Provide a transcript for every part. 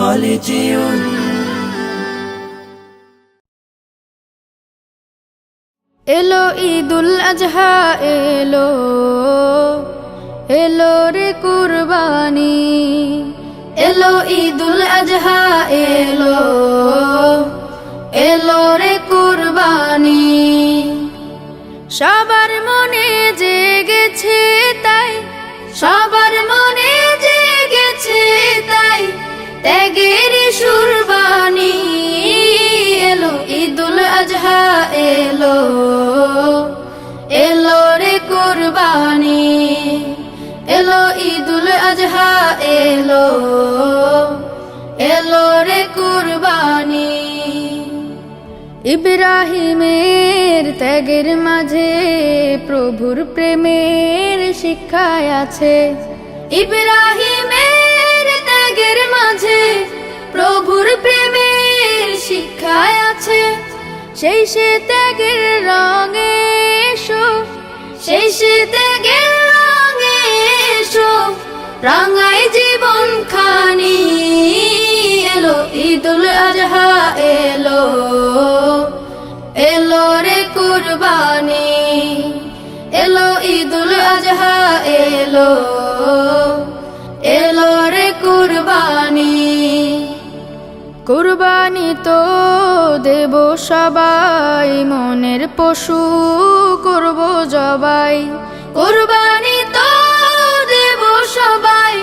خالدون এলো ঈদুল আজহা এলো এলো রে কুরবানি এলো ঈদুল আজহা এলো এলো রে কুরবানি সবার মনে জেগেছে তাই সবার মনে জেগেছে তাই ত্যাগের সুরবানি এলো ঈদুল আজহা এলো এলো রে কুরবানি এলো ঈদুল আজহা এলো এলো রে কুরবানি ইব্রাহিমের ত্যাগের মাঝে প্রভুর প্রেমের শিক্ষায় আছে ইব্রাহিমের ত্যাগের মাঝে প্রভুর প্রেমের শিক্ষায় আছে সেই সে ত্যাগের রঙে এসো সেই সে ত্যাগের রঙে এসো রাঙাই জীবন খানি এলো ঈদুল আজহা এলো এলো রে কুরবানি এলো ঈদুল আজহা এলো এলো রে কুরবানি কুরবানি তো দেব সবাই মনের পশু করব জবাই কুরবানি তো দেব সবাই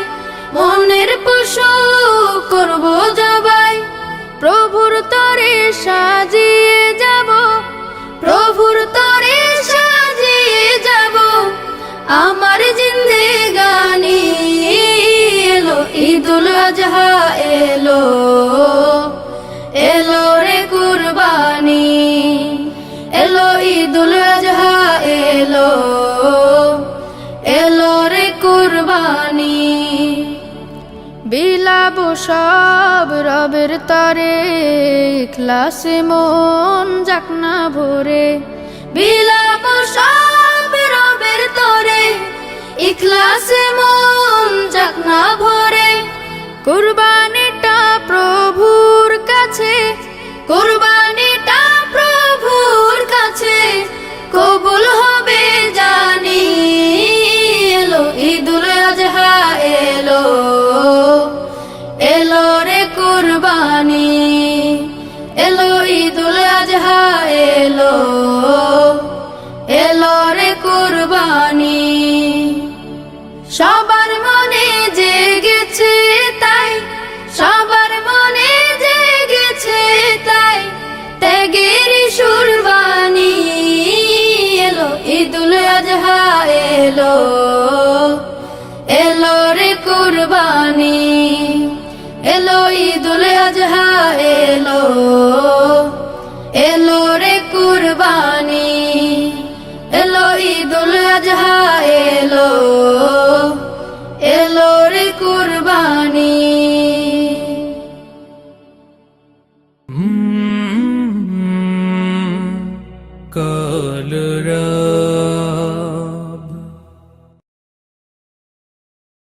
মনের পশু করব জবাই প্রভুর তরে সাজিয়ে যাব প্রভুর তরে সাজিয়ে যাব আমার জিন্দেগানি এলো ঈদুল আজহা এলো এলো রে কুরবানি এলো ঈদুল আজহা এলো এলো রে কুরবানি বিলাব সব রবের তরে ইখলাসে মন যাক না ভরে বিলাব সব রবের তরে ইখলাসে মন যাক না ভরে কুরবানিটা প্রভুর কাছে কুরবানিটা প্রভুর কাছে কবুল হবে জানি এলো ঈদুল আজহা এলো এলো রে কুরবানি এলো ঈদুল আজহা এলো এলো রে কুরবানি সবার মনে জেগেছে তাই সবার মনে জেগেছে তাই ত্যাগের সুরবানি এলো ঈদুল আজহা এলো এলো রে কুরবানি এলো ঈদুল আজহা এলো এলো রে কুরবানি এলো ঈদুল আজহা এলো